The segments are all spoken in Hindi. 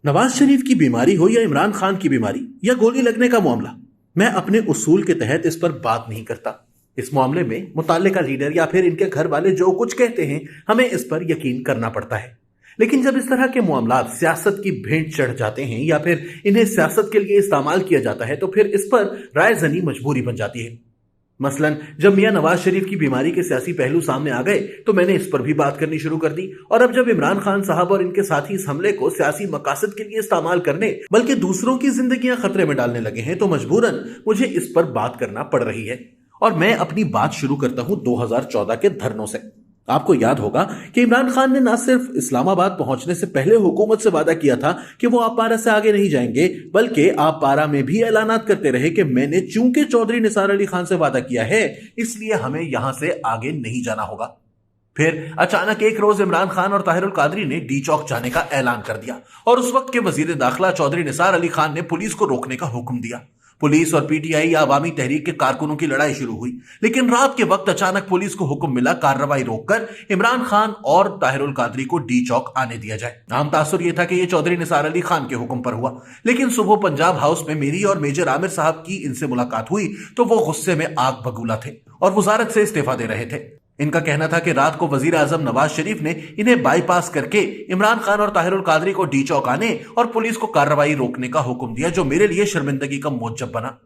नवाज शरीफ की बीमारी हो या इमरान खान की बीमारी या गोली लगने का मामला, मैं अपने उसूल के तहत इस पर बात नहीं करता। इस मामले में मुताल्लिका लीडर या फिर इनके घर वाले जो कुछ कहते हैं, हमें इस पर यकीन करना पड़ता है। लेकिन जब इस तरह के मामला सियासत की भेंट चढ़ जाते हैं या फिर इन्हें सियासत के लिए इस्तेमाल किया जाता है, तो फिर इस पर राय जनी मजबूरी बन जाती है। मसलन जब मियां नवाज शरीफ की बीमारी के सियासी पहलू सामने आ गए तो मैंने इस पर भी बात करनी शुरू कर दी, और अब जब इमरान खान साहब और इनके साथी इस हमले को सियासी मकासद के लिए इस्तेमाल करने बल्कि दूसरों की जिंदगियां खतरे में डालने लगे हैं, तो मजबूरन मुझे इस पर बात करना पड़ रही है। और मैं अपनी बात शुरू करता हूं 2014 के धरनों से। आपको याद होगा कि इमरान खान ने न सिर्फ इस्लामाबाद पहुंचने से पहले हुकूमत से वादा किया था कि वो आप पारा से आगे नहीं जाएंगे, बल्कि आप पारा में भी ऐलानात करते रहे कि मैंने चूंकि चौधरी निसार अली खान से वादा किया है, इसलिए हमें यहां से आगे नहीं जाना होगा। फिर अचानक एक रोज इमरान खान और ताहिरुल कादरी ने डी चौक जाने का ऐलान कर दिया, और उस वक्त के वजीर दाखिला चौधरी निसार अली खान ने पुलिस को रोकने का हुक्म दिया। पुलिस और पीटीआई या अवामी तहरीक के कारकुनों की लड़ाई शुरू हुई, लेकिन रात के वक्त अचानक पुलिस को हुक्म मिला कार्रवाई रोककर इमरान खान और ताहिरुल कादरी को डी चौक आने दिया जाए। आम तासुर यह था कि यह चौधरी निसार अली खान के हुक्म पर हुआ, लेकिन सुबह पंजाब हाउस में मेरी और मेजर आमिर साहब की इनसे मुलाकात हुई तो वो गुस्से में आग बगूला थे और वजारत से इस्तीफा दे रहे थे। इनका कहना था कि रात को वजीर आजम नवाज शरीफ ने इन्हें बाईपास करके इमरान खान और ताहिरुल कादरी को डी चौक आने और पुलिस को कार्रवाई रोकने का हुक्म दिया, जो मेरे लिए शर्मिंदगी का मोजब बना।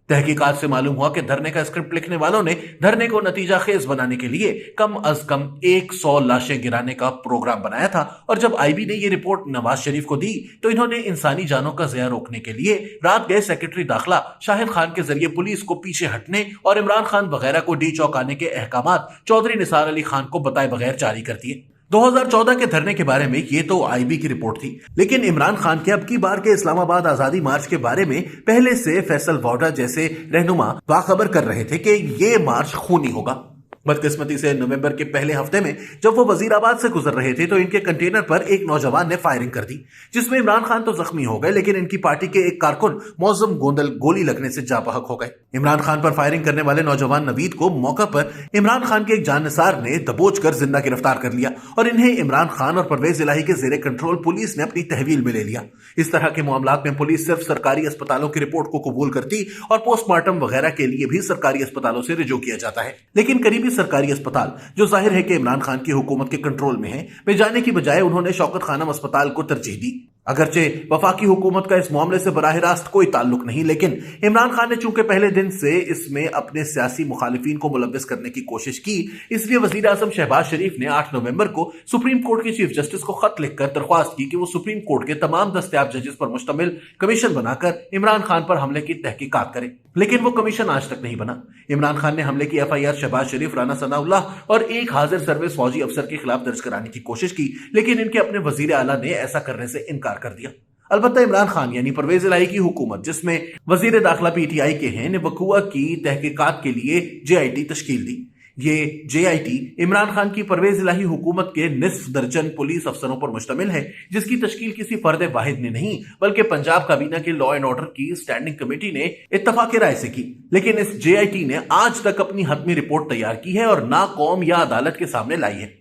तहकीकात से मालूम हुआ कि धरने का स्क्रिप्ट लिखने वालों ने धरने को नतीजा खेज बनाने के लिए कम अज कम 100 लाशें गिराने का प्रोग्राम बनाया था, और जब आईबी ने यह रिपोर्ट नवाज शरीफ को दी तो इन्होंने इंसानी जानों का ज़िया रोकने के लिए रात गए सेक्रेटरी दाखिला शाहिद खान के जरिए पुलिस को पीछे हटने और इमरान खान वगैरह को डी चौक आने के अहकामात चौधरी निसार अली खान को बताए बगैर जारी कर दिए। 2014 के धरने के बारे में ये तो आईबी की रिपोर्ट थी, लेकिन इमरान खान के अब की बार के इस्लामाबाद आजादी मार्च के बारे में पहले से फैसल वोडा जैसे रहनुमा बाखबर कर रहे थे कि ये मार्च खूनी होगा। बदकिस्मती से नवंबर के पहले हफ्ते में जब वो वजीराबाद से गुजर रहे थे तो इनके कंटेनर पर एक नौजवान ने फायरिंग कर दी, जिसमें इमरान खान तो जख्मी हो गए, लेकिन इनकी पार्टी के एक कारकुन मौजम गोंदल गोली लगने से जाबहक हो गए। इमरान खान पर फायरिंग करने वाले नौजवान नवीद को मौका पर इमरान खान के एक जाननिसार ने दबोच कर जिंदा गिरफ्तार कर लिया, और इन्हें इमरान खान और परवेज इलाही के जेरे कंट्रोल पुलिस ने अपनी तहवील में ले लिया। इस तरह के मामलात में पुलिस सिर्फ सरकारी अस्पतालों की रिपोर्ट को कबूल करती और पोस्टमार्टम वगैरह के लिए भी सरकारी अस्पतालों से रिजू किया जाता है। लेकिन करीबी सरकारी अस्पताल, जो जाहिर है कि इमरान खान की हुकूमत के कंट्रोल में है, में जाने की बजाय उन्होंने शौकत खानम अस्पताल को तरजीह दी। अगरचे वफाकी हुकूमत का इस मामले से बराह रास्त कोई ताल्लुक नहीं, लेकिन इमरान खान ने चूंकि पहले दिन से इसमें अपने सियासी मुखालिफिन को मुलव्विस करने की कोशिश की, इसलिए वजीर आजम शहबाज शरीफ ने 8 नवंबर को सुप्रीम कोर्ट के चीफ जस्टिस को खत लिखकर दरख्वास्त की कि वो सुप्रीम कोर्ट के तमाम दस्तयाब जजेस पर मुश्तमिल कमीशन बनाकर इमरान खान पर हमले की तहकीकात करे। लेकिन वो कमीशन आज तक नहीं बना। इमरान खान ने हमले की एफआईआर शहबाज शरीफ, राना सनाउल्लाह और एक हाजिर सर्विस फौजी अफसर के खिलाफ दर्ज कराने की कोशिश की, लेकिन इनके अपने वजीर आला ने ऐसा करने से इनकार कर दिया। अलबत्ता इमरान खान यानी परवेज इलाही की हुकूमत, जिसमें वजीर दाखिला पीटीआई के हैं, ने वकूआ की तहकीकात के लिए जेआईटी तश्कील दी। ये जेआईटी इमरान खान की परवेज इलाही हुकूमत के निस्फ दर्जन पुलिस अफसरों पर मुश्तमिल है, जिसकी तश्कील किसी फर्द वाहिद ने नहीं बल्कि पंजाब काबीना के लॉ एंड ऑर्डर की स्टैंडिंग कमेटी ने इत्तफाक राय से की। लेकिन इस जेआईटी ने आज तक अपनी हतमी रिपोर्ट तैयार की है और ना कौम या अदालत के सामने लाई है।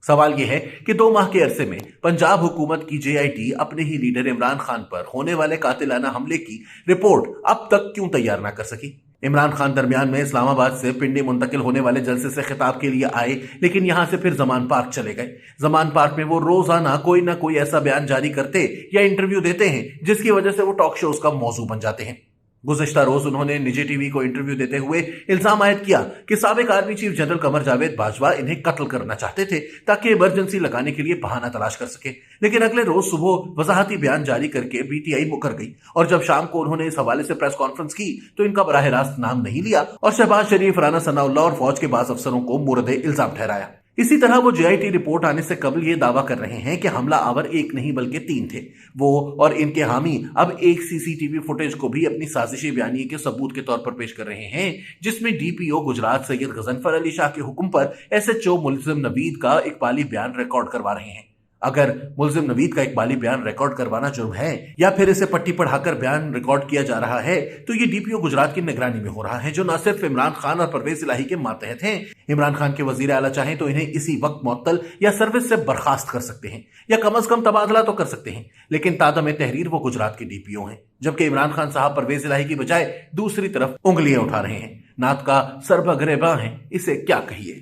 सवाल यह है कि 2 माह के अरसे में पंजाब हुकूमत की जेआईटी अपने ही लीडर इमरान खान पर होने वाले कातिलाना हमले की रिपोर्ट अब तक क्यों तैयार ना कर सकी। इमरान खान दरमियान में इस्लामाबाद से पिंडी मुंतकिल होने वाले जलसे से खिताब के लिए आए, लेकिन यहां से फिर जमान पार्क चले गए। जमान पार्क में वो रोजाना कोई ना कोई ऐसा बयान जारी करते या इंटरव्यू देते हैं जिसकी वजह से वो टॉक शोज का मौजू बन जाते हैं। गुज़िश्ता रोज उन्होंने निजी टीवी को इंटरव्यू देते हुए इल्जाम आयद किया कि साबिक army chief general Qamar Javed Bajwa इन्हें कत्ल करना चाहते थे ताकि इमरजेंसी लगाने के लिए बहाना तलाश कर सके। लेकिन अगले रोज सुबह वजाहती बयान जारी करके पीटीआई मुकर गई, और जब शाम को उन्होंने इस हवाले से प्रेस कॉन्फ्रेंस की तो इनका बराह रास्त नाम नहीं लिया और शहबाज शरीफ, राना सनाउल्लाह और फौज के बाज़ अफसरों को मुर्दे इल्जाम ठहराया। इसी तरह वो जेआईटी रिपोर्ट आने से कबल ये दावा कर रहे हैं कि हमला आवर एक नहीं बल्कि 3 थे। वो और इनके हामी अब एक सीसीटीवी फुटेज को भी अपनी साजिशी बयानी के सबूत के तौर पर पेश कर रहे हैं, जिसमें डीपीओ गुजरात सैयद गजनफर अली शाह के हुक्म पर एसएचओ मुल्जिम नवीद का इकबाली बयान रिकॉर्ड करवा रहे हैं। अगर मुलजिम नवीद का इकबाली बयान रिकॉर्ड करवाना जुर्म है या फिर इसे पट्टी पढ़ाकर बयान रिकॉर्ड किया जा रहा है तो ये डीपीओ गुजरात की निगरानी में हो रहा है, जो न सिर्फ इमरान खान और परवेज इलाही के मातहत हैं। इमरान खान के वजीर आला चाहें तो इन्हें इसी वक्त मुअत्तल या सर्विस से बर्खास्त कर सकते हैं या कम अज कम तबादला तो कर सकते हैं, लेकिन तादम तहरीर वो गुजरात के डीपीओ हैं, जबकि इमरान खान साहब परवेज इलाही की बजाय दूसरी तरफ उंगलियां उठा रहे हैं। नात का सरबगरेबा है, इसे क्या कहिए।